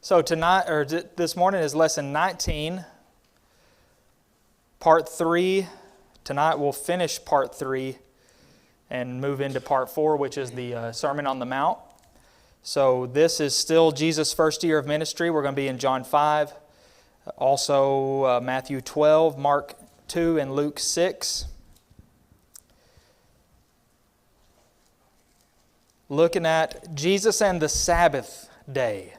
So this morning is lesson 19, part 3. Tonight we'll finish part 3 and move into part 4, which is the Sermon on the Mount. So this is still Jesus' first year of ministry. We're going to be in John 5, also Matthew 12, Mark 2, and Luke 6. Looking at Jesus and the Sabbath day.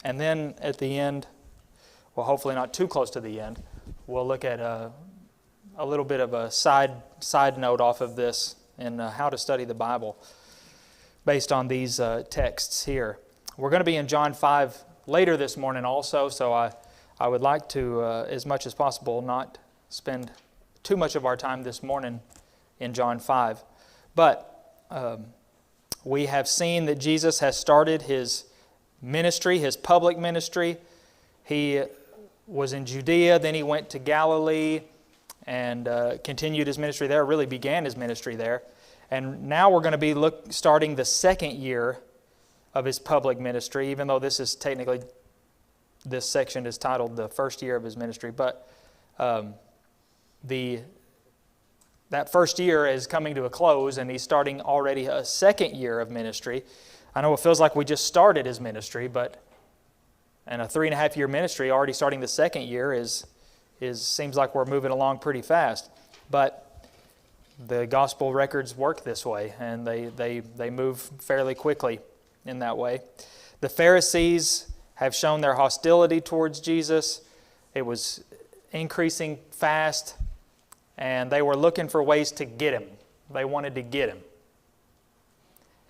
And then at the end, well, hopefully not too close to the end, we'll look at a little bit of a side note off of this and how to study the Bible based on these texts here. We're going to be in John 5 later this morning also, so I would like to, as much as possible, not spend too much of our time this morning in John 5. But we have seen that Jesus has started His ministry, His public ministry. He was in Judea, then He went to Galilee and continued His ministry there, really began His ministry there. And now we're going to be starting the second year of His public ministry, even though this section is titled the first year of His ministry. But that first year is coming to a close, and He's starting already a second year of ministry. I know it feels like we just started His ministry, but in a 3.5-year ministry, already starting the second year seems like we're moving along pretty fast. But the gospel records work this way, and they move fairly quickly in that way. The Pharisees have shown their hostility towards Jesus. It was increasing fast, and they were looking for ways to get Him. They wanted to get Him.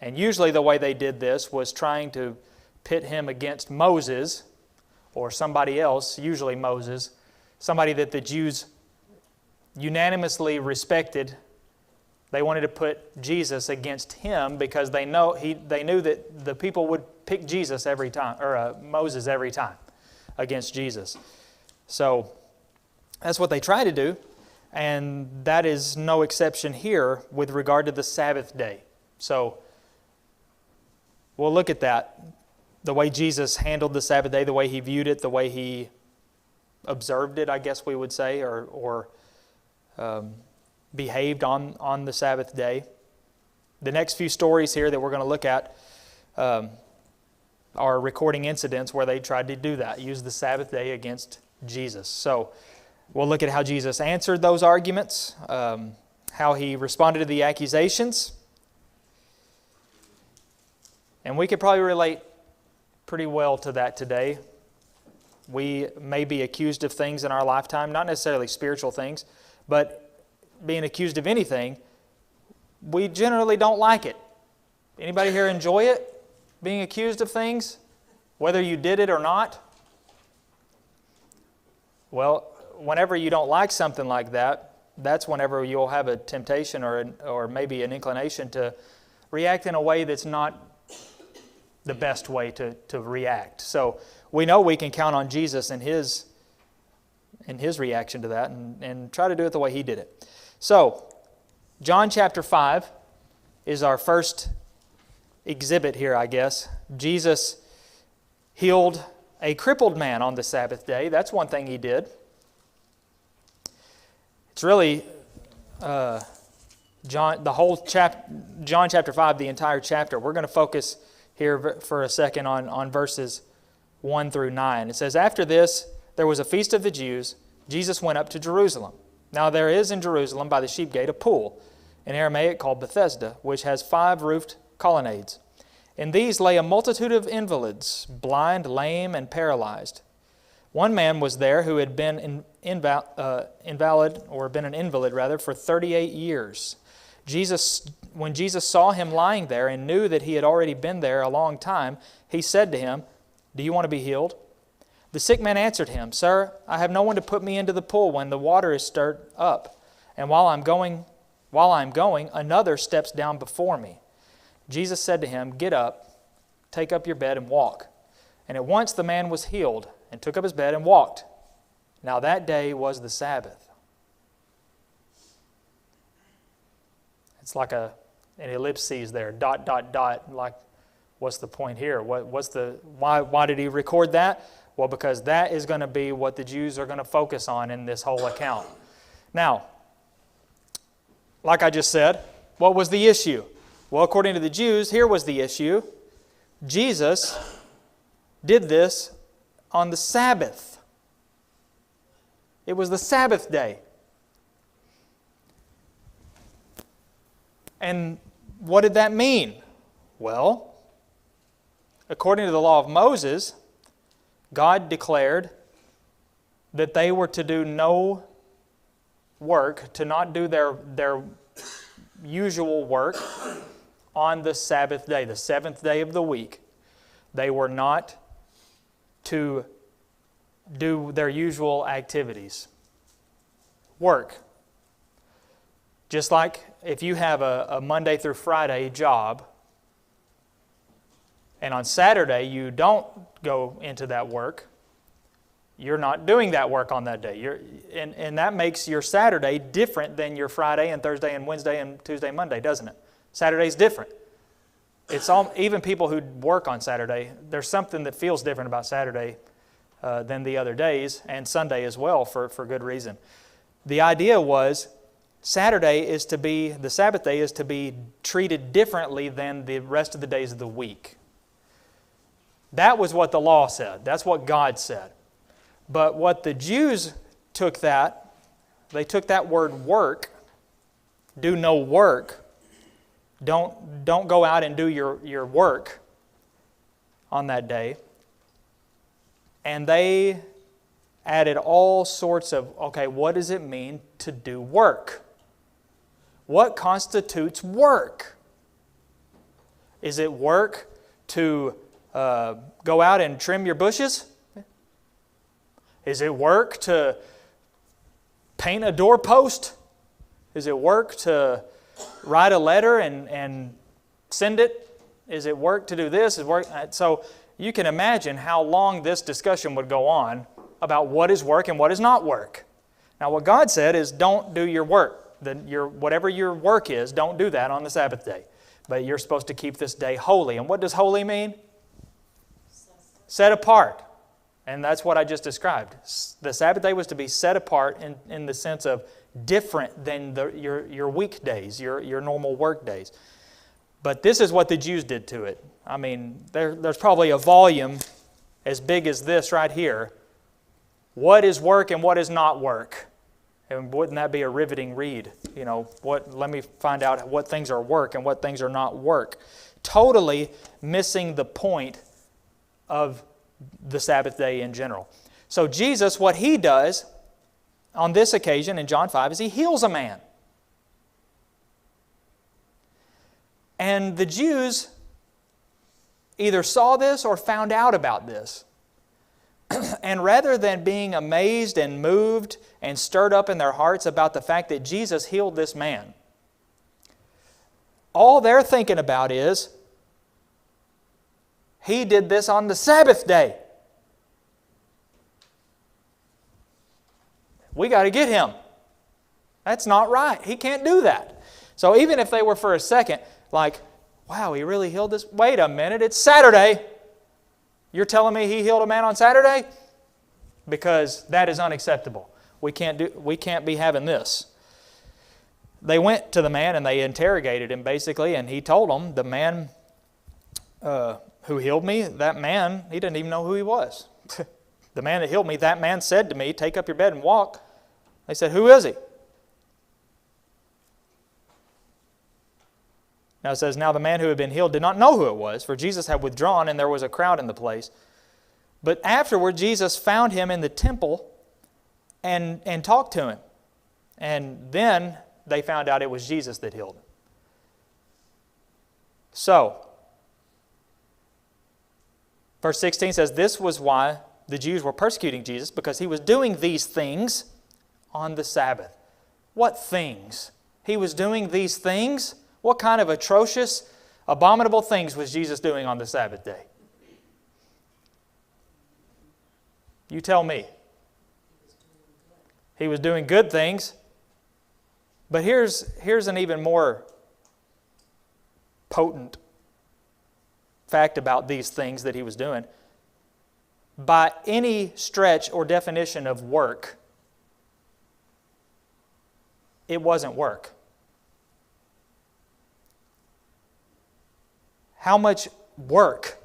And usually the way they did this was trying to pit Him against Moses or somebody else, usually Moses, somebody that the Jews unanimously respected. They wanted to put Jesus against him because they knew that the people would pick Jesus every time, or Moses every time against Jesus. So that's what they try to do, and that is no exception here with regard to the Sabbath day. So we'll look at that, the way Jesus handled the Sabbath day, the way He viewed it, the way He observed it, I guess we would say, or behaved on the Sabbath day. The next few stories here that we're going to look at are recording incidents where they tried to do that, use the Sabbath day against Jesus. So we'll look at how Jesus answered those arguments, how He responded to the accusations. And we could probably relate pretty well to that today. We may be accused of things in our lifetime, not necessarily spiritual things, but being accused of anything, we generally don't like it. Anybody here enjoy it? Being accused of things? Whether you did it or not? Well, whenever you don't like something like that, that's whenever you'll have a temptation or maybe an inclination to react in a way that's not the best way to react. So we know we can count on Jesus and His reaction to that and try to do it the way He did it. So, John chapter 5 is our first exhibit here, I guess. Jesus healed a crippled man on the Sabbath day. That's one thing He did. It's really John chapter 5, the entire chapter. We're going to focus here for a second on verses 1 through 9. It says, "After this, there was a feast of the Jews. Jesus went up to Jerusalem. Now there is in Jerusalem by the sheep gate a pool, in Aramaic called Bethesda, which has 5 roofed colonnades. In these lay a multitude of invalids, blind, lame, and paralyzed. One man was there who had been an invalid for 38 years. When Jesus saw him lying there and knew that he had already been there a long time, He said to him, 'Do you want to be healed?' The sick man answered Him, 'Sir, I have no one to put me into the pool when the water is stirred up, and while I am going, another steps down before me.' Jesus said to him, 'Get up, take up your bed and walk.' And at once the man was healed and took up his bed and walked. Now that day was the Sabbath." It's like an ellipses there, ... like what's the point here? Why did he record that? Well, because that is going to be what the Jews are going to focus on in this whole account. Now, like I just said, what was the issue? Well, according to the Jews, here was the issue. Jesus did this on the Sabbath. It was the Sabbath day. And what did that mean? Well, according to the law of Moses, God declared that they were to do no work, to not do their usual work on the Sabbath day, the seventh day of the week. They were not to do their usual activities. Work. Just like if you have a Monday through Friday job, and on Saturday you don't go into that work, you're not doing that work on that day. And that makes your Saturday different than your Friday and Thursday and Wednesday and Tuesday and Monday, doesn't it? Saturday's different. Even people who work on Saturday, there's something that feels different about Saturday than the other days, and Sunday as well for good reason. The idea was the Sabbath day is to be treated differently than the rest of the days of the week. That was what the law said. That's what God said. But what the Jews they took that word work, do no work, don't go out and do your work on that day, and they added all sorts of, okay, what does it mean to do work? What constitutes work? Is it work to go out and trim your bushes? Is it work to paint a doorpost? Is it work to write a letter and send it? Is it work to do this? So you can imagine how long this discussion would go on about what is work and what is not work. Now what God said is don't do your work. Whatever your work is, don't do that on the Sabbath day. But you're supposed to keep this day holy. And what does holy mean? Set apart. And that's what I just described. The Sabbath day was to be set apart in the sense of different than your weekdays, your normal work days. But this is what the Jews did to it. I mean, there's probably a volume as big as this right here. What is work and what is not work? And wouldn't that be a riveting read? Let me find out what things are work and what things are not work. Totally missing the point of the Sabbath day in general. So Jesus, what He does on this occasion in John 5 is He heals a man. And the Jews either saw this or found out about this. And rather than being amazed and moved and stirred up in their hearts about the fact that Jesus healed this man, all they're thinking about is, He did this on the Sabbath day. We got to get Him. That's not right. He can't do that. So even if they were for a second like, wow, He really healed this? Wait a minute, it's Saturday. You're telling me He healed a man on Saturday? Because that is unacceptable. We can't be having this. They went to the man and they interrogated him basically, and he told them, the man who healed me, that man, he didn't even know who he was. The man that healed me, that man said to me, take up your bed and walk. They said, who is he? Now it says, now the man who had been healed did not know who it was, for Jesus had withdrawn and there was a crowd in the place. But afterward, Jesus found him in the temple and talked to him. And then they found out it was Jesus that healed him. So, verse 16 says, this was why the Jews were persecuting Jesus, because He was doing these things on the Sabbath. What things? He was doing these things? What kind of atrocious, abominable things was Jesus doing on the Sabbath day? You tell me. He was doing good things. But here's an even more potent fact about these things that he was doing. By any stretch or definition of work, it wasn't work. How much work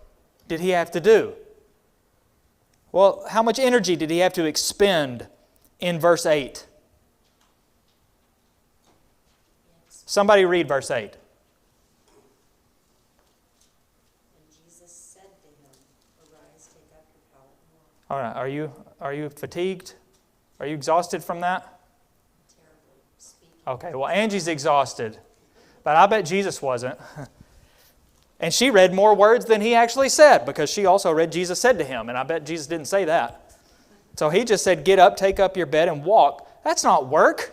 did he have to do? Well, how much energy did he have to expend in verse 8? Somebody read verse 8. And Jesus said to him, "Arise, take up your pallet and walk." All right, are you fatigued? Are you exhausted from that? Terribly speaking. Okay, well, Angie's exhausted, but I bet Jesus wasn't. And she read more words than he actually said, because she also read Jesus said to him, and I bet Jesus didn't say that. So he just said, get up, take up your bed, and walk. That's not work.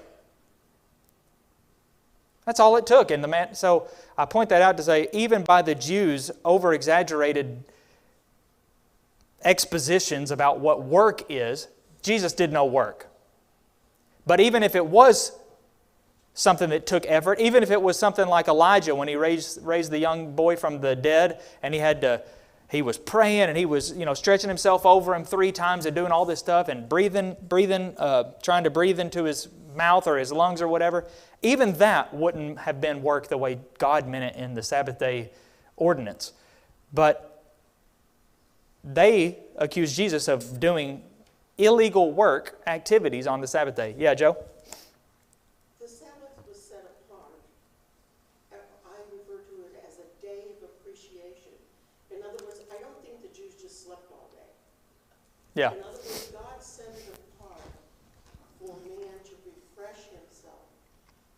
That's all it took. And so I point that out to say, even by the Jews' over-exaggerated expositions about what work is, Jesus did no work. But even if it was something that took effort, even if it was something like Elijah when he raised the young boy from the dead, and he was praying and he was stretching himself over him 3 times and doing all this stuff and breathing, trying to breathe into his mouth or his lungs or whatever, even that wouldn't have been work the way God meant it in the Sabbath day ordinance. But they accused Jesus of doing illegal work activities on the Sabbath day. Yeah, Joe? The Sabbath was set apart. I refer to it as a day of appreciation. In other words, I don't think the Jews just slept all day. Yeah. In other words, God set it apart for man to refresh himself.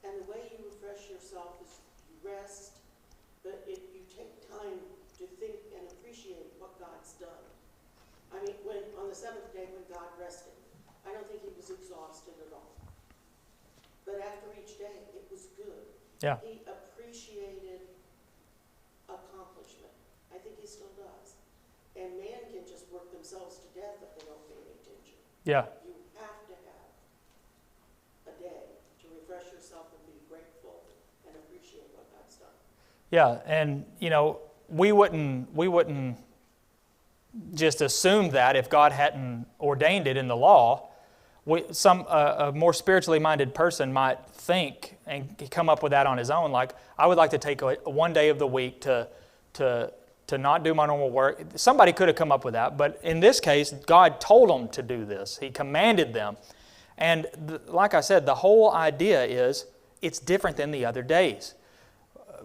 And the way you refresh yourself is you rest, but if you take time to think and appreciate what God's done. I mean, on the seventh day when God rested, I don't think he was exhausted at all. But after each day, it was good. Yeah. He appreciated accomplishment. I think he still does. And man can just work themselves to death if they don't pay any attention. Yeah. You have to have a day to refresh yourself and be grateful and appreciate what God's done. Yeah, and we wouldn't just assume that if God hadn't ordained it in the law. A more spiritually minded person might think and come up with that on his own. Like, I would like to take one day of the week to not do my normal work. Somebody could have come up with that, but in this case, God told them to do this. He commanded them. And like I said, the whole idea is it's different than the other days.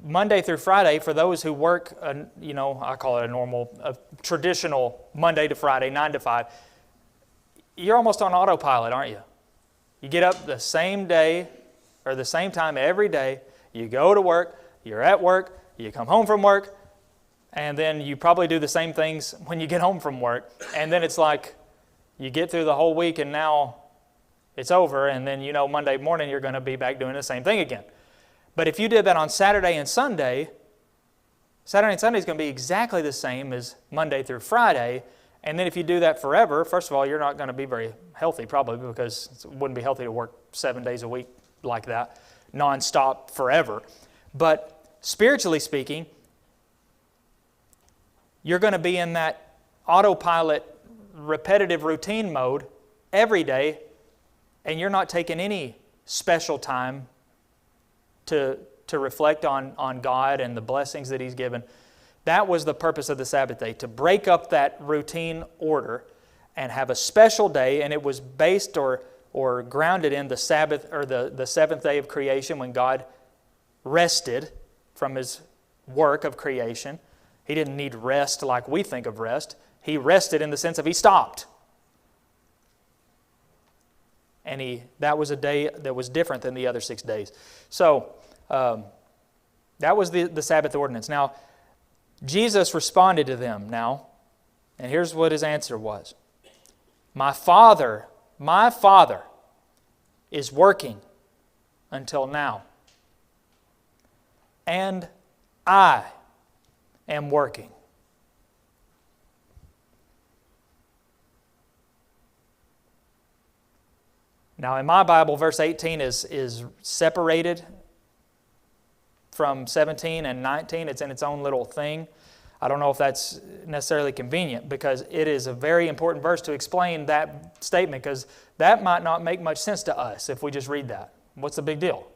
Monday through Friday, for those who work, I call it a traditional Monday to Friday, 9 to 5, you're almost on autopilot, aren't you? You get up the same day or the same time every day, you go to work, you're at work, you come home from work, and then you probably do the same things when you get home from work. And then it's like you get through the whole week and now it's over, and then Monday morning you're going to be back doing the same thing again. But if you did that on Saturday and Sunday is going to be exactly the same as Monday through Friday. And then if you do that forever, first of all, you're not going to be very healthy probably, because it wouldn't be healthy to work 7 days a week like that, nonstop forever. But spiritually speaking, you're going to be in that autopilot, repetitive routine mode every day, and you're not taking any special time to reflect on God and the blessings that He's given. That was the purpose of the Sabbath day, to break up that routine order and have a special day, and it was based or grounded in the Sabbath, or the seventh day of creation, when God rested from His work of creation. He didn't need rest like we think of rest. He rested in the sense of He stopped. And that was a day that was different than the other 6 days. So that was the Sabbath ordinance. Now, Jesus responded to them now, and here's what His answer was. My Father is working until now, and I am working. Now, in my Bible, verse 18 is separated from 17 and 19. It's in its own little thing. I don't know if that's necessarily convenient, because it is a very important verse to explain that statement, because that might not make much sense to us if we just read that. What's the big deal?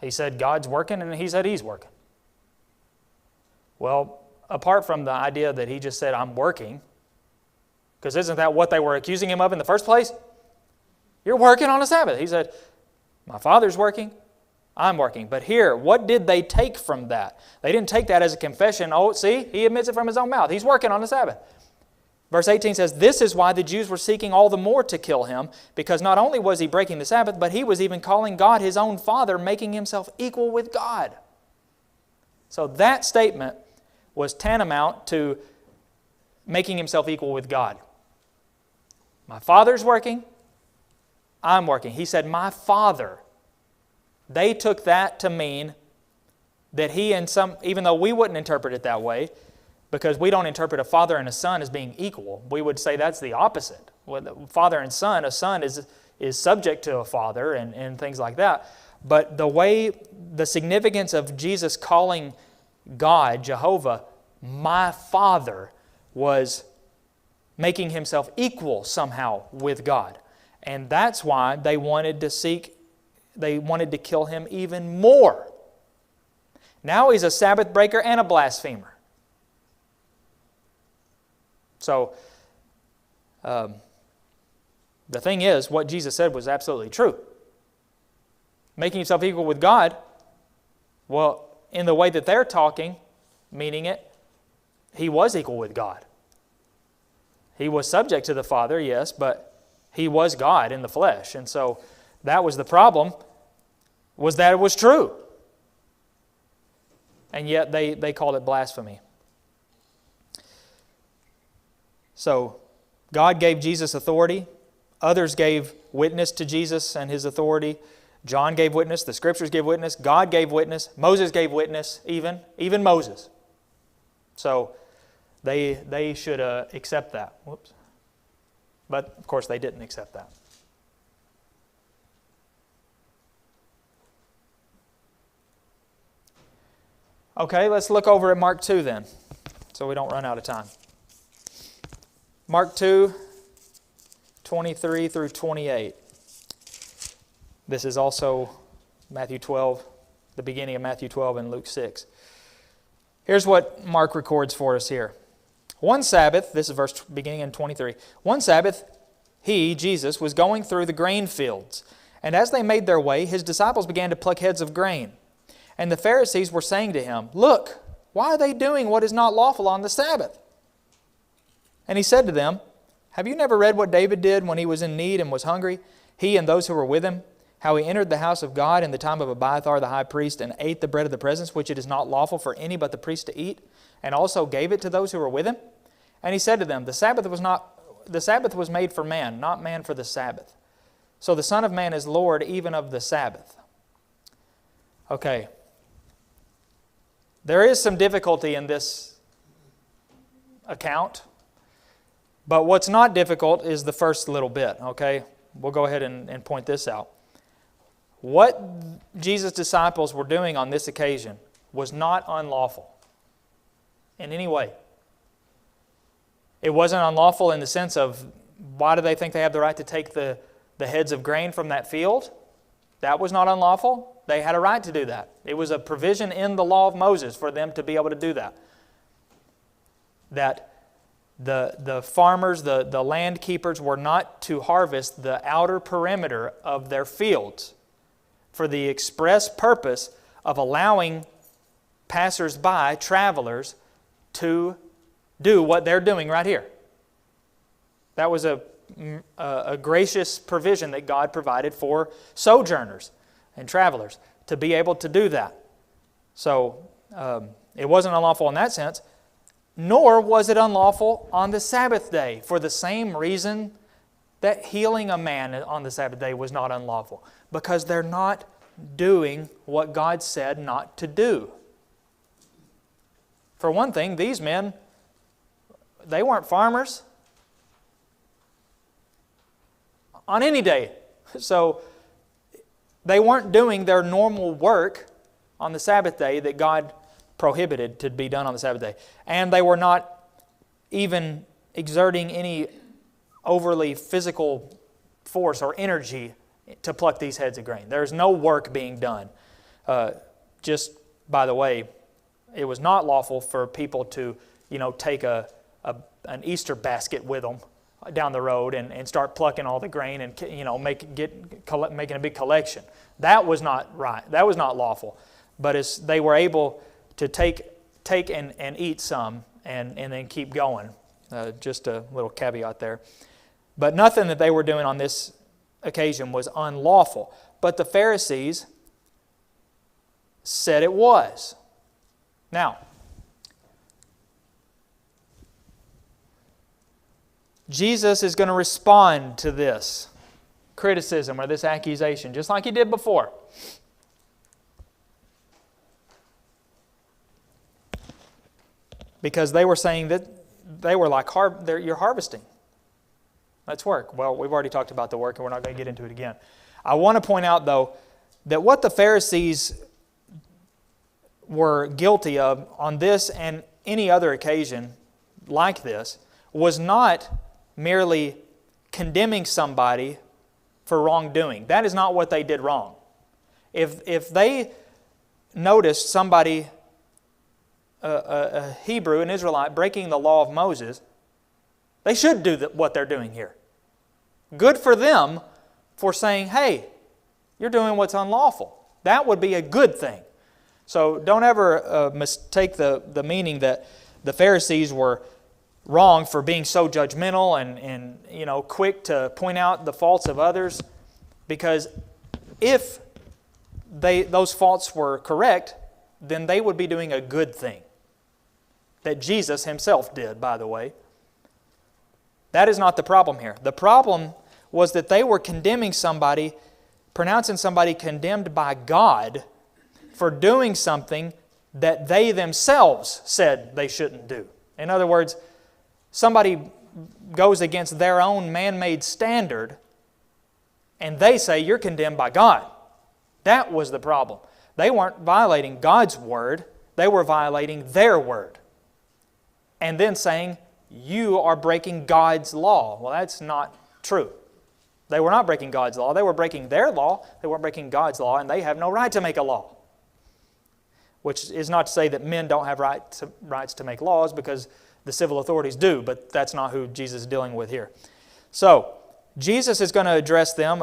He said God's working, and he said He's working. Well, apart from the idea that he just said, I'm working, because isn't that what they were accusing him of in the first place? You're working on a Sabbath. He said, my Father's working, I'm working. But here, what did they take from that? They didn't take that as a confession. Oh, see, he admits it from his own mouth. He's working on the Sabbath. Verse 18 says, this is why the Jews were seeking all the more to kill him, because not only was he breaking the Sabbath, but he was even calling God his own Father, making himself equal with God. So that statement was tantamount to making himself equal with God. My Father's working, I'm working. He said, my Father. They took that to mean that he and even though we wouldn't interpret it that way, because we don't interpret a father and a son as being equal, we would say that's the opposite. Father and son, a son is subject to a father and things like that. But the significance of Jesus calling God, Jehovah, my Father, was making himself equal somehow with God. And that's why they wanted to kill him even more. Now he's a Sabbath breaker and a blasphemer. So, the thing is, what Jesus said was absolutely true. Making himself equal with God, well, in the way that they're talking, meaning it, he was equal with God. He was subject to the Father, yes, but he was God in the flesh. And so that was the problem, was that it was true. And yet they called it blasphemy. So God gave Jesus authority. Others gave witness to Jesus and his authority. John gave witness. The Scriptures gave witness. God gave witness. Moses gave witness, even Moses. So they should accept that. Whoops. But, of course, they didn't accept that. Okay, let's look over at Mark 2 then, so we don't run out of time. Mark 2, 23 through 28. This is also Matthew 12, the beginning of Matthew 12 and Luke 6. Here's what Mark records for us here. One Sabbath, this is verse beginning in 23. One Sabbath, he, Jesus, was going through the grain fields. And as they made their way, his disciples began to pluck heads of grain. And the Pharisees were saying to him, look, why are they doing what is not lawful on the Sabbath? And he said to them, have you never read what David did when he was in need and was hungry, he and those who were with him? How he entered the house of God in the time of Abiathar the high priest and ate the bread of the presence, which it is not lawful for any but the priest to eat, and also gave it to those who were with him? And he said to them, the Sabbath was made for man, not man for the Sabbath. So the Son of Man is Lord even of the Sabbath. Okay. There is some difficulty in this account, but what's not difficult is the first little bit, okay? We'll go ahead and point this out. What Jesus' disciples were doing on this occasion was not unlawful in any way. It wasn't unlawful in the sense of, why do they think they have the right to take the heads of grain from that field? That was not unlawful. They had a right to do that. It was a provision in the law of Moses for them to be able to do that. That the farmers, the land keepers were not to harvest the outer perimeter of their fields for the express purpose of allowing passers-by, travelers, to do what they're doing right here. That was a gracious provision that God provided for sojourners and travelers to be able to do that. So it wasn't unlawful in that sense, nor was it unlawful on the Sabbath day for the same reason that healing a man on the Sabbath day was not unlawful, because they're not doing what God said not to do. For one thing, these men, they weren't farmers on any day. So they weren't doing their normal work on the Sabbath day that God prohibited to be done on the Sabbath day. And they were not even exerting any overly physical force or energy to pluck these heads of grain. There's no work being done. Just by the way, it was not lawful for people to, take an Easter basket with them down the road and start plucking all the grain and making a big collection. That was not right. That was not lawful. But as they were able to take and eat some and then keep going. Just a little caveat there. But nothing that they were doing on this occasion was unlawful. But the Pharisees said it was. Now, Jesus is going to respond to this criticism or this accusation, just like He did before. Because they were saying that they were like, you're harvesting. Let's work. Well, we've already talked about the work and we're not going to get into it again. I want to point out, though, that what the Pharisees were guilty of on this and any other occasion like this was not merely condemning somebody for wrongdoing. That is not what they did wrong. If they noticed somebody, a Hebrew, an Israelite, breaking the law of Moses, they should do what they're doing here. Good for them for saying, hey, you're doing what's unlawful. That would be a good thing. So don't ever mistake the meaning that the Pharisees were wrong for being so judgmental and quick to point out the faults of others. Because if those faults were correct, then they would be doing a good thing. That Jesus Himself did, by the way. That is not the problem here. The problem was that they were condemning somebody, pronouncing somebody condemned by God for doing something that they themselves said they shouldn't do. In other words, somebody goes against their own man-made standard and they say, you're condemned by God. That was the problem. They weren't violating God's word. They were violating their word. And then saying, you are breaking God's law. Well, that's not true. They were not breaking God's law. They were breaking their law. They weren't breaking God's law, and they have no right to make a law. Which is not to say that men don't have rights to make laws, because the civil authorities do, but that's not who Jesus is dealing with here. So, Jesus is going to address them,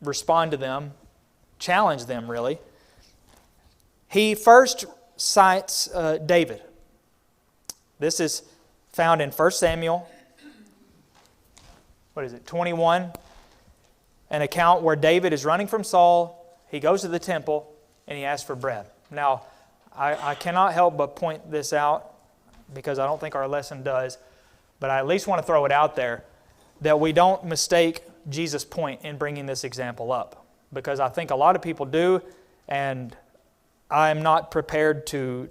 respond to them, challenge them, really. He first cites David. This is found in 1 Samuel, 21, an account where David is running from Saul. He goes to the temple and he asks for bread. Now, I cannot help but point this out because I don't think our lesson does, but I at least want to throw it out there that we don't mistake Jesus' point in bringing this example up, because I think a lot of people do, and I'm not prepared to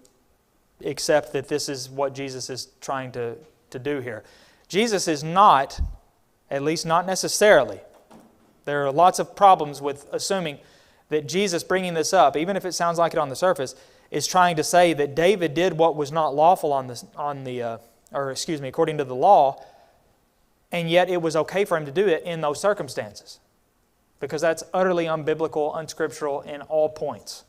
accept that this is what Jesus is trying to do here. Jesus is not, at least not necessarily. There are lots of problems with assuming that Jesus bringing this up, even if it sounds like it on the surface, is trying to say that David did what was not lawful according to the law, and yet it was okay for him to do it in those circumstances. Because that's utterly unbiblical, unscriptural in all points.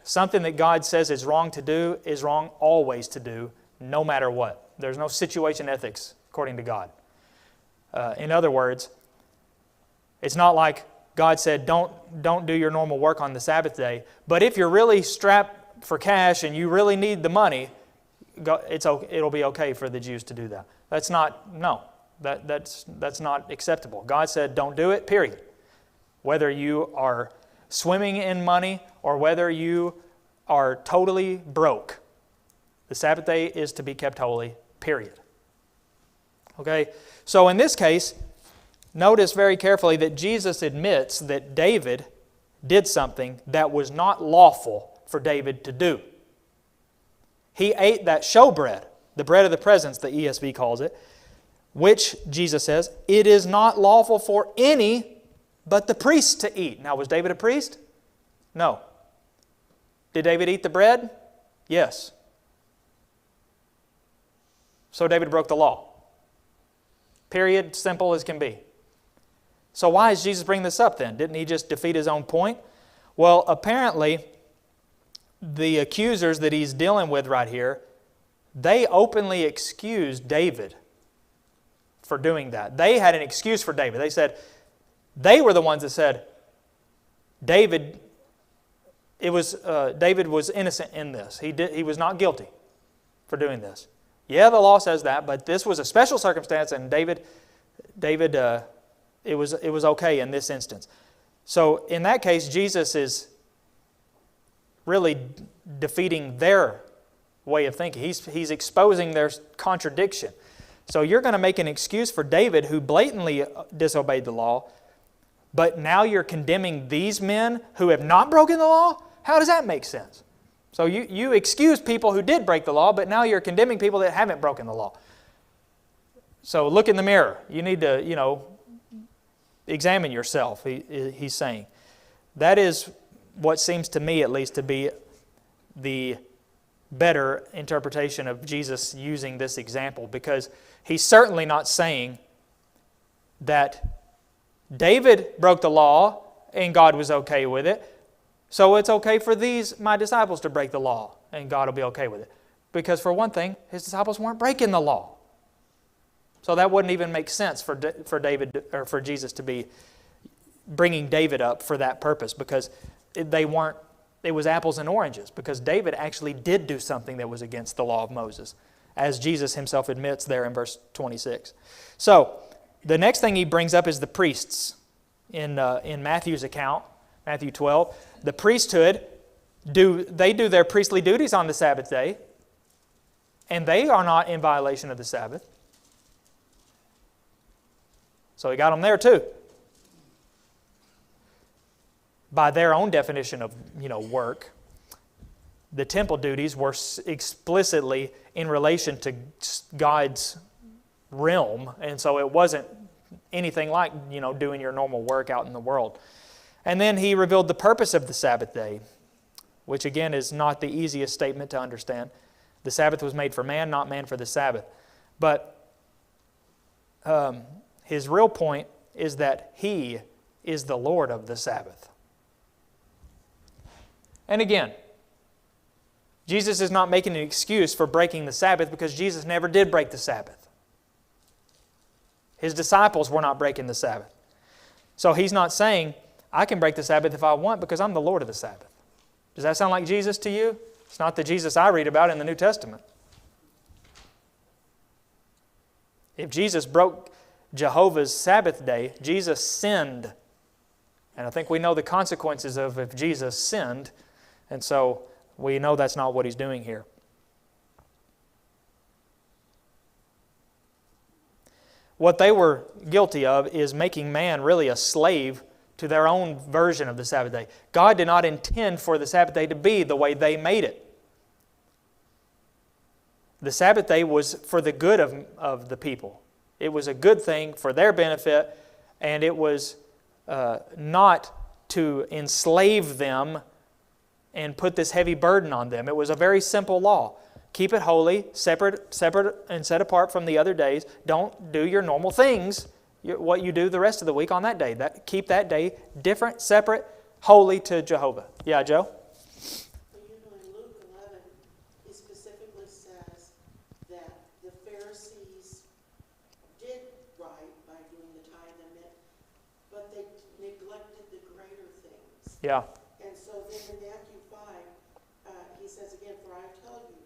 Something that God says is wrong to do is wrong always to do, no matter what. There's no situation ethics according to God. In other words, it's not like God said, don't do your normal work on the Sabbath day, but if you're really strapped for cash and you really need the money, it'll be okay for the Jews to do that. That's not acceptable. God said, don't do it, period. Whether you are swimming in money or whether you are totally broke, the Sabbath day is to be kept holy, period. Okay? So in this case, notice very carefully that Jesus admits that David did something that was not lawful for David to do. He ate that showbread, the bread of the presence, the ESV calls it, which, Jesus says, it is not lawful for any but the priest to eat. Now, was David a priest? No. Did David eat the bread? Yes. So David broke the law. Period. Simple as can be. So why is Jesus bringing this up then? Didn't he just defeat his own point? Well, apparently, the accusers that he's dealing with right here, they openly excused David for doing that. They had an excuse for David. They said, they were the ones that said, David was innocent in this. He was not guilty for doing this. Yeah, the law says that, but this was a special circumstance, and David, it was okay in this instance. So in that case, Jesus is really defeating their way of thinking. He's exposing their contradiction. So you're going to make an excuse for David, who blatantly disobeyed the law, but now you're condemning these men who have not broken the law? How does that make sense? So you excuse people who did break the law, but now you're condemning people that haven't broken the law. So look in the mirror. You need to, examine yourself, he's saying. That is what seems to me, at least, to be the better interpretation of Jesus using this example, because he's certainly not saying that David broke the law and God was okay with it, so it's okay for my disciples to break the law and God will be okay with it. Because for one thing, his disciples weren't breaking the law. So that wouldn't even make sense for David, or for Jesus to be bringing David up for that purpose, because it was apples and oranges, because David actually did do something that was against the law of Moses, as Jesus himself admits there in verse 26. So the next thing he brings up is the priests. In Matthew's account, Matthew 12, the priesthood, they do their priestly duties on the Sabbath day, and they are not in violation of the Sabbath. So he got them there too. By their own definition of, work, the temple duties were explicitly in relation to God's realm, and so it wasn't anything like, doing your normal work out in the world. And then he revealed the purpose of the Sabbath day, which again is not the easiest statement to understand. The Sabbath was made for man, not man for the Sabbath. But his real point is that he is the Lord of the Sabbath. And again, Jesus is not making an excuse for breaking the Sabbath, because Jesus never did break the Sabbath. His disciples were not breaking the Sabbath. So he's not saying, I can break the Sabbath if I want because I'm the Lord of the Sabbath. Does that sound like Jesus to you? It's not the Jesus I read about in the New Testament. If Jesus broke Jehovah's Sabbath day, Jesus sinned. And I think we know the consequences of if Jesus sinned. And so we know that's not what he's doing here. What they were guilty of is making man really a slave to their own version of the Sabbath day. God did not intend for the Sabbath day to be the way they made it. The Sabbath day was for the good of the people. It was a good thing for their benefit, and it was not to enslave them and put this heavy burden on them. It was a very simple law. Keep it holy, separate and set apart from the other days. Don't do your normal things, what you do the rest of the week on that day. Keep that day different, separate, holy to Jehovah. Yeah, Joe? In Luke 11, he specifically says that the Pharisees did right by doing the tithe and mint, but they neglected the greater things. Yeah. And so then in Matthew 5, he says again, for I tell you,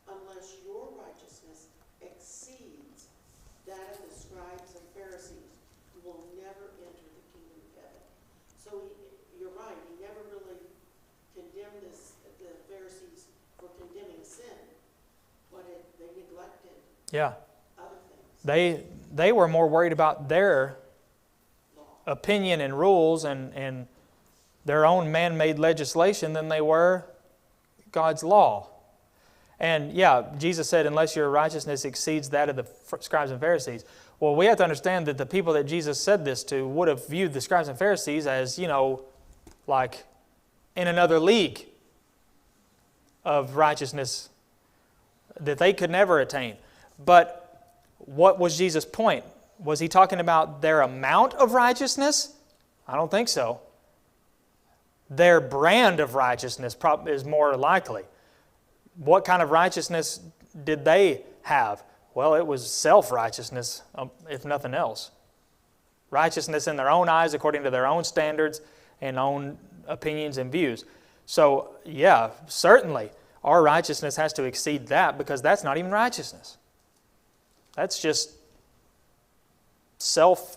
unless your righteousness exceeds that of the scribes and Pharisees, you will never enter the kingdom of heaven. So you're right, he never really condemned the Pharisees for condemning sin, but they neglected other things. They were more worried about their opinion and rules and their own man-made legislation than they were God's law. And yeah, Jesus said, unless your righteousness exceeds that of the scribes and Pharisees. Well, we have to understand that the people that Jesus said this to would have viewed the scribes and Pharisees as, like in another league. of righteousness that they could never attain. But what was Jesus' point? Was he talking about their amount of righteousness? I don't think so. Their brand of righteousness is more likely. What kind of righteousness did they have? Well, it was self-righteousness, if nothing else. Righteousness in their own eyes, according to their own standards and own opinions and views. So, yeah, certainly, our righteousness has to exceed that, because that's not even righteousness. That's just self-pride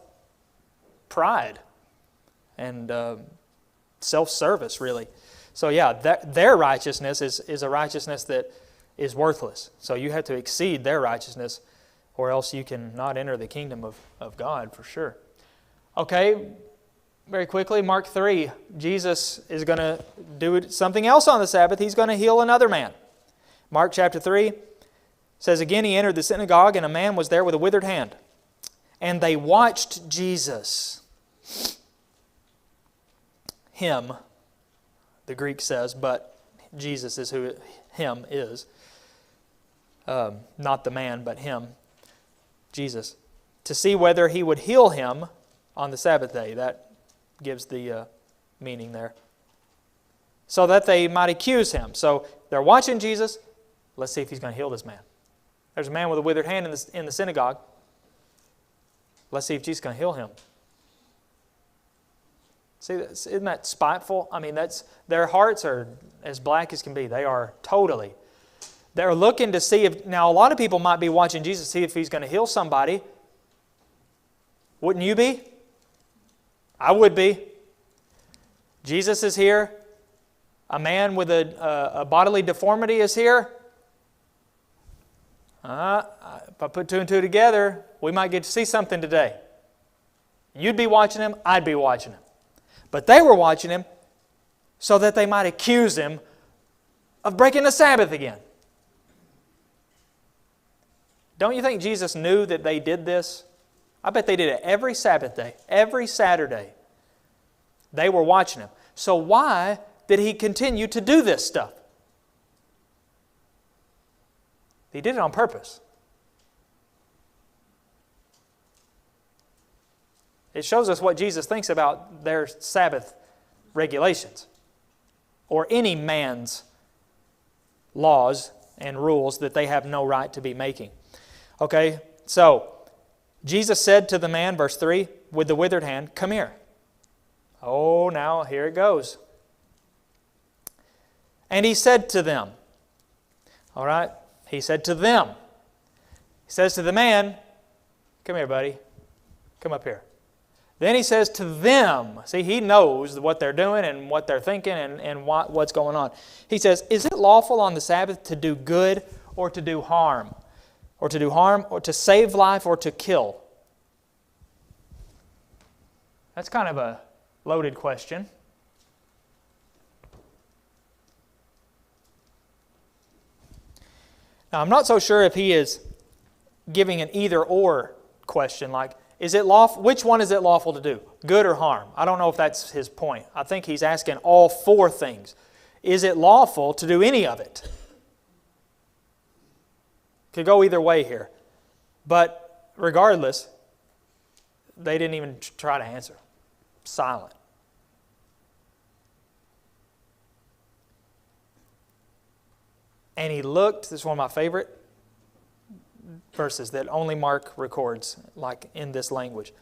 and self-service, really. So, yeah, their righteousness is a righteousness that is worthless. So you have to exceed their righteousness, or else you can not enter the kingdom of God, for sure. Okay, very quickly, Mark 3. Jesus is going to do something else on the Sabbath. He's going to heal another man. Mark chapter 3 says, again, he entered the synagogue, and a man was there with a withered hand. And they watched Jesus. Him, the Greek says, but Jesus is who him is. Not the man, but him, Jesus. To see whether he would heal him on the Sabbath day. That gives the meaning there. So that they might accuse him. So they're watching Jesus. Let's see if he's going to heal this man. There's a man with a withered hand in the synagogue. Let's see if Jesus is going to heal him. See, isn't that spiteful? I mean, their hearts are as black as can be. They are totally. They're looking to see if... Now, a lot of people might be watching Jesus to see if he's going to heal somebody. Wouldn't you be? I would be. Jesus is here. A man with a bodily deformity is here. If I put two and two together, we might get to see something today. You'd be watching him, I'd be watching him. But they were watching him so that they might accuse him of breaking the Sabbath again. Don't you think Jesus knew that they did this? I bet they did it every Sabbath day, every Saturday. They were watching him. So why did he continue to do this stuff? He did it on purpose. It shows us what Jesus thinks about their Sabbath regulations, or any man's laws and rules that they have no right to be making. Okay, so Jesus said to the man, verse 3, with the withered hand, come here. Oh, now here it goes. And he said to them, all right, he said to them. He says to the man, come here, buddy. Come up here. Then he says to them, see, he knows what they're doing and what they're thinking and what's going on. He says, is it lawful on the Sabbath to do good or to do harm? Or to do harm, or to save life, or to kill? That's kind of a loaded question. Now, I'm not so sure if he is giving an either-or question, like, is it lawful? Which one is it lawful to do? Good or harm? I don't know if that's his point. I think he's asking all four things. Is it lawful to do any of it? Could go either way here. But regardless, they didn't even try to answer. Silent. And he looked, this is one of my favorite verses that only Mark records, like in this language.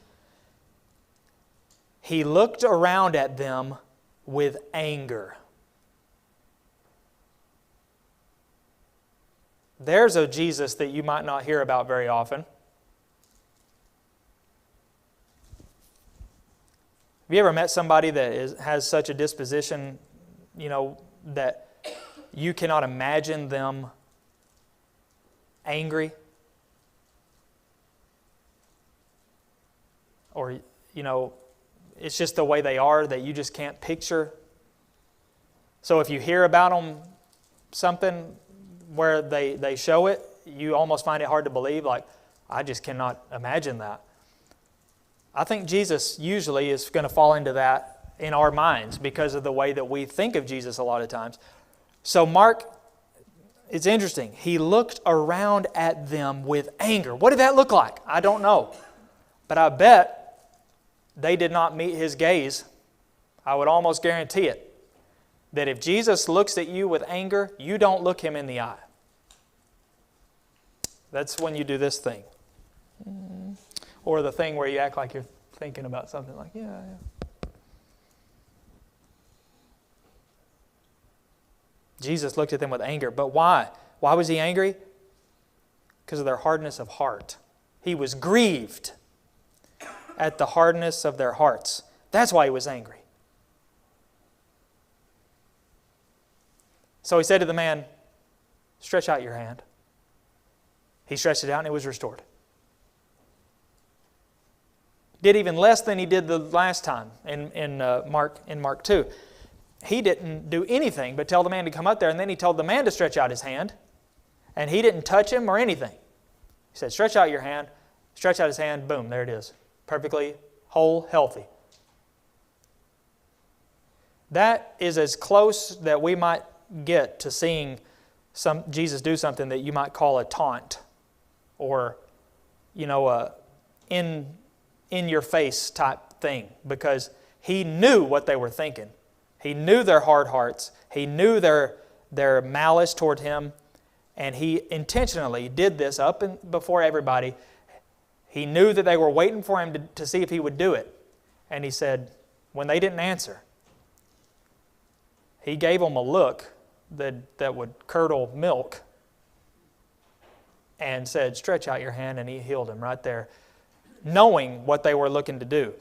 He looked around at them with anger. There's a Jesus that you might not hear about very often. Have you ever met somebody that has such a disposition, that you cannot imagine them angry? Or, it's just the way they are that you just can't picture. So if you hear about them something where they show it, you almost find it hard to believe, like, I just cannot imagine that. I think Jesus usually is going to fall into that in our minds because of the way that we think of Jesus a lot of times. So Mark it's interesting. He looked around at them with anger. What did that look like? I don't know. But I bet they did not meet His gaze. I would almost guarantee it. That if Jesus looks at you with anger, you don't look Him in the eye. That's when you do this thing. Or the thing where you act like you're thinking about something like, yeah. Jesus looked at them with anger. But why? Why was He angry? Because of their hardness of heart. He was grieved at the hardness of their hearts. That's why He was angry. So He said to the man, stretch out your hand. He stretched it out and it was restored. Did even less than He did the last time in Mark 2. He didn't do anything but tell the man to come up there, and then He told the man to stretch out his hand, and he didn't touch him or anything. He said, stretch out your hand. Stretch out his hand, boom, there it is. Perfectly whole, healthy. That is as close that we might get to seeing Jesus do something that you might call a taunt, or, in your face type thing, because He knew what they were thinking. He knew their hard hearts. He knew their malice toward Him, and He intentionally did this up before everybody. He knew that they were waiting for Him to see if He would do it. And He said, when they didn't answer, He gave them a look that would curdle milk and said, stretch out your hand, and He healed him right there, knowing what they were looking to do.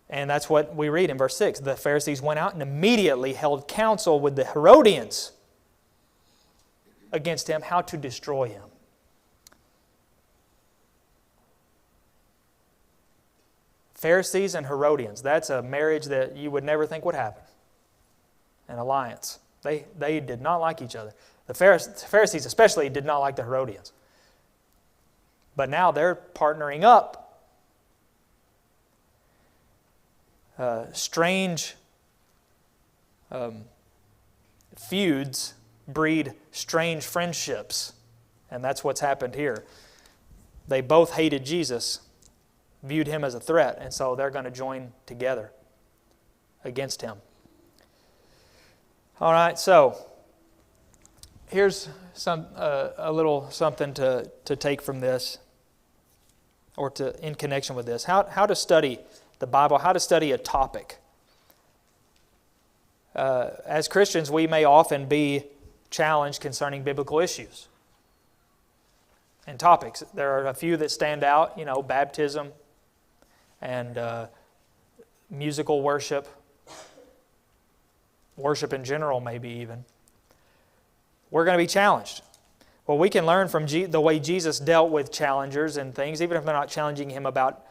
And that's what we read in verse 6. The Pharisees went out and immediately held counsel with the Herodians against Him, how to destroy Him. Pharisees and Herodians, that's a marriage that you would never think would happen. An alliance. They did not like each other. The Pharisees especially did not like the Herodians. But now they're partnering up. Strange feuds breed strange friendships. And that's what's happened here. They both hated Jesus, viewed Him as a threat, and so they're going to join together against Him. All right, so here's a little something to take from this, or in connection with this. How to study the Bible, how to study a topic. As Christians, we may often be challenged concerning biblical issues and topics. There are a few that stand out, baptism and musical worship, worship in general maybe even. We're going to be challenged. Well, we can learn from the way Jesus dealt with challengers and things, even if they're not challenging Him about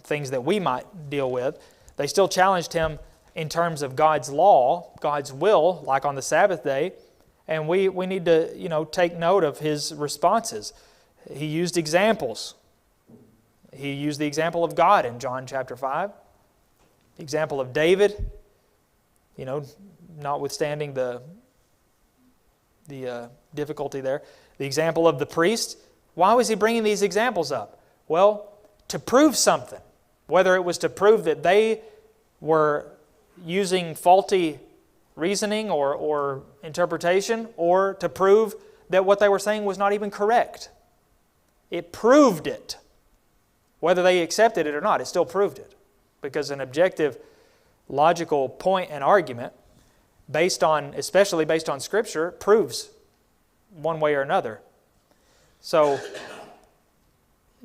things that we might deal with. They still challenged Him in terms of God's law, God's will, like on the Sabbath day, and we need to take note of His responses. He used examples. He used the example of God in John chapter 5, the example of David, notwithstanding the difficulty there, the example of the priest. Why was He bringing these examples up? Well, to prove something, whether it was to prove that they were using faulty reasoning or interpretation, or to prove that what they were saying was not even correct. It proved it. Whether they accepted it or not, it still proved it. Because an objective, logical point and argument, especially based on Scripture, proves one way or another. So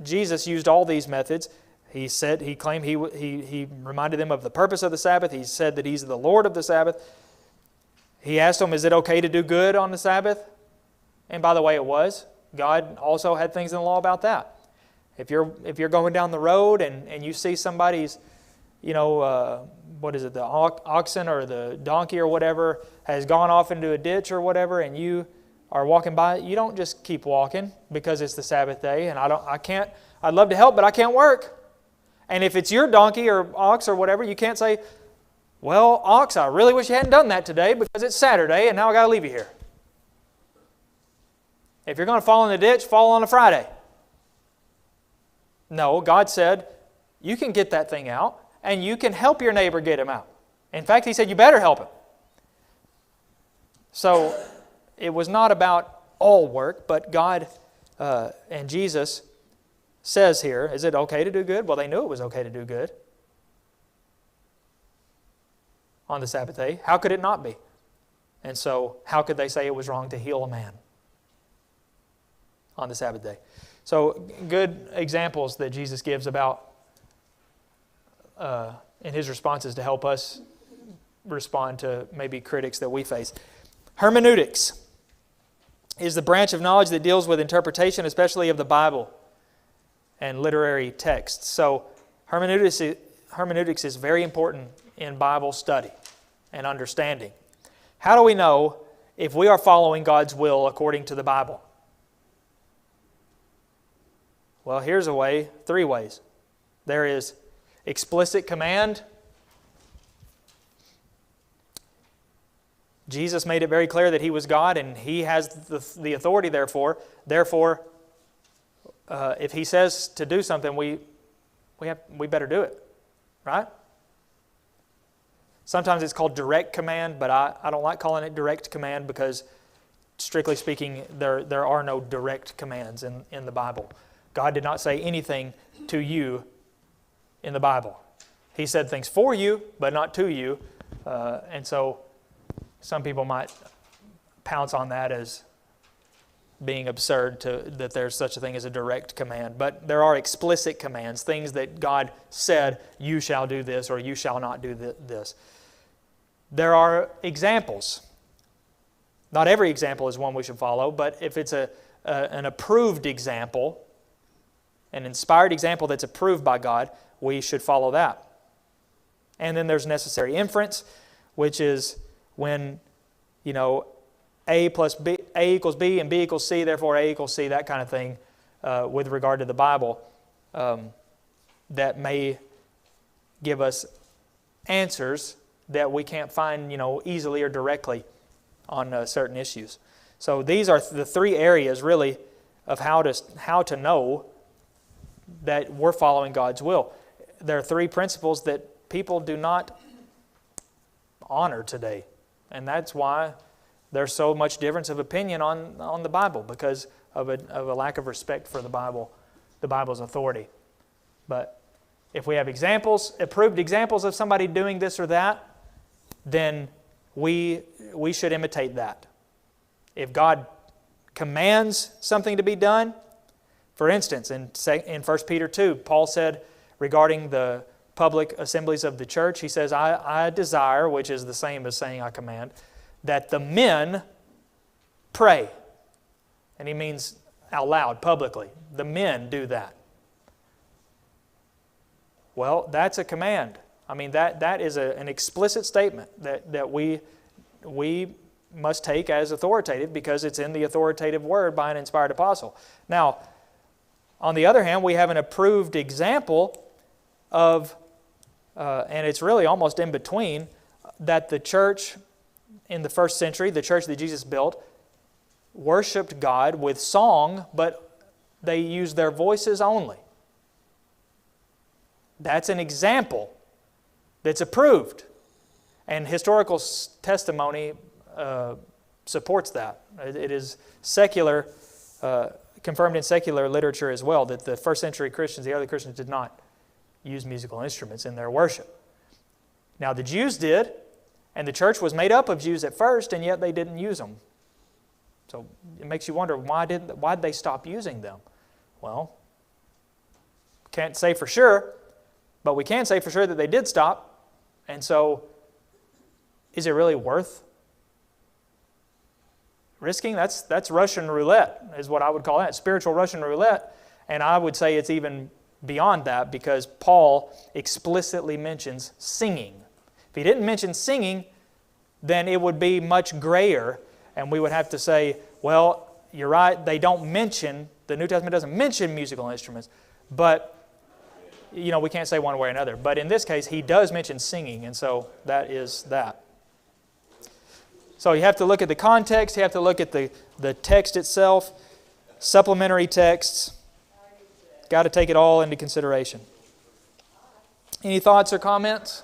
Jesus used all these methods. He claimed he reminded them of the purpose of the Sabbath. He said that He's the Lord of the Sabbath. He asked them, is it okay to do good on the Sabbath? And by the way, it was. God also had things in the law about that. If you're going down the road and you see somebody's, the oxen or the donkey or whatever has gone off into a ditch or whatever, and you are walking by, you don't just keep walking because it's the Sabbath day, and I'd love to help, but I can't work. And if it's your donkey or ox or whatever, you can't say, well, ox, I really wish you hadn't done that today because it's Saturday and now I got to leave you here. If you're going to fall in the ditch, fall on a Friday. No, God said, you can get that thing out, and you can help your neighbor get him out. In fact, He said, you better help him. So it was not about all work, but God and Jesus says here, is it okay to do good? Well, they knew it was okay to do good on the Sabbath day. How could it not be? And so how could they say it was wrong to heal a man on the Sabbath day? So good examples that Jesus gives about in His responses to help us respond to maybe critics that we face. Hermeneutics is the branch of knowledge that deals with interpretation, especially of the Bible and literary texts. So hermeneutics is very important in Bible study and understanding. How do we know if we are following God's will according to the Bible? Well, here's a way, 3 ways. There is explicit command. Jesus made it very clear that He was God and He has the authority therefore. Therefore, if He says to do something, we better do it. Right? Sometimes it's called direct command, but I don't like calling it direct command because, strictly speaking, there are no direct commands in the Bible. God did not say anything to you in the Bible. He said things for you, but not to you. And so some people might pounce on that as being absurd that there's such a thing as a direct command. But there are explicit commands, things that God said, you shall do this or you shall not do this. There are examples. Not every example is one we should follow, but if it's an approved example, an inspired example that's approved by God, we should follow that. And then there's necessary inference, which is when, A equals B and B equals C, therefore A equals C, that kind of thing with regard to the Bible that may give us answers that we can't find, easily or directly on certain issues. So these are the 3 areas really of how to know that we're following God's will. There are 3 principles that people do not honor today. And that's why there's so much difference of opinion on the Bible, because of a lack of respect for the Bible's authority. But if we have approved examples of somebody doing this or that, then we should imitate that. If God commands something to be done, for instance, in 1 Peter 2, Paul said regarding the public assemblies of the church, he says, I desire, which is the same as saying I command, that the men pray. And he means out loud, publicly. The men do that. Well, that's a command. I mean, that is an explicit statement that we must take as authoritative because it's in the authoritative word by an inspired apostle. Now, on the other hand, we have an approved example of, and it's really almost in between, that the church in the first century, the church that Jesus built, worshiped God with song, but they used their voices only. That's an example that's approved. And historical testimony supports that. It is secular, confirmed in secular literature as well, that the first century Christians, the early Christians, did not use musical instruments in their worship. Now the Jews did, and the church was made up of Jews at first, and yet they didn't use them. So it makes you wonder, why did they stop using them? Well, can't say for sure, but we can say for sure that they did stop. And so, is it really worth risking? That's Russian roulette, is what I would call that, spiritual Russian roulette. And I would say it's even beyond that, because Paul explicitly mentions singing. If he didn't mention singing, then it would be much grayer, and we would have to say, well, you're right, the New Testament doesn't mention musical instruments, but we can't say one way or another. But in this case, he does mention singing, and so that is that. So you have to look at the context, you have to look at the text itself, supplementary texts. Got to take it all into consideration. Any thoughts or comments?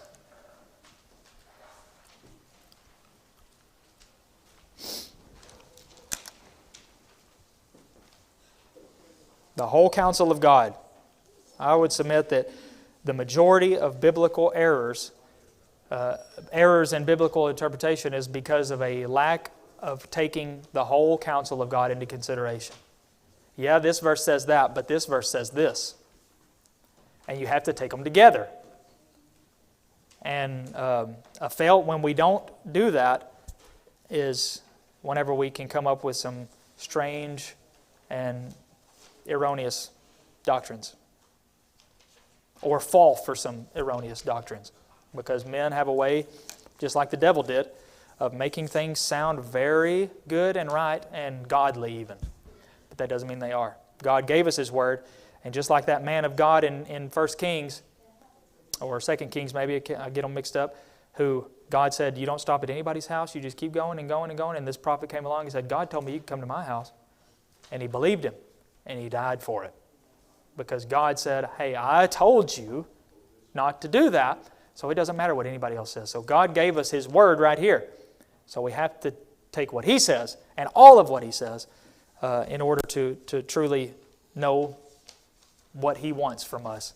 The whole counsel of God. I would submit that the majority of biblical errors in biblical interpretation is because of a lack of taking the whole counsel of God into consideration. Yeah, this verse says that, but this verse says this. And you have to take them together. And when we don't do that is whenever we can come up with some strange and erroneous doctrines, or fall for some erroneous doctrines, because men have a way, just like the devil did, of making things sound very good and right and godly even. But that doesn't mean they are. God gave us His Word, and just like that man of God in 1 Kings, or 2 Kings maybe, I get them mixed up, who God said, you don't stop at anybody's house, you just keep going and going and going. And this prophet came along and said, God told me you can come to my house. And he believed him, and he died for it. Because God said, hey, I told you not to do that, so it doesn't matter what anybody else says. So God gave us His Word right here. So we have to take what He says, and all of what He says, in order to truly know what He wants from us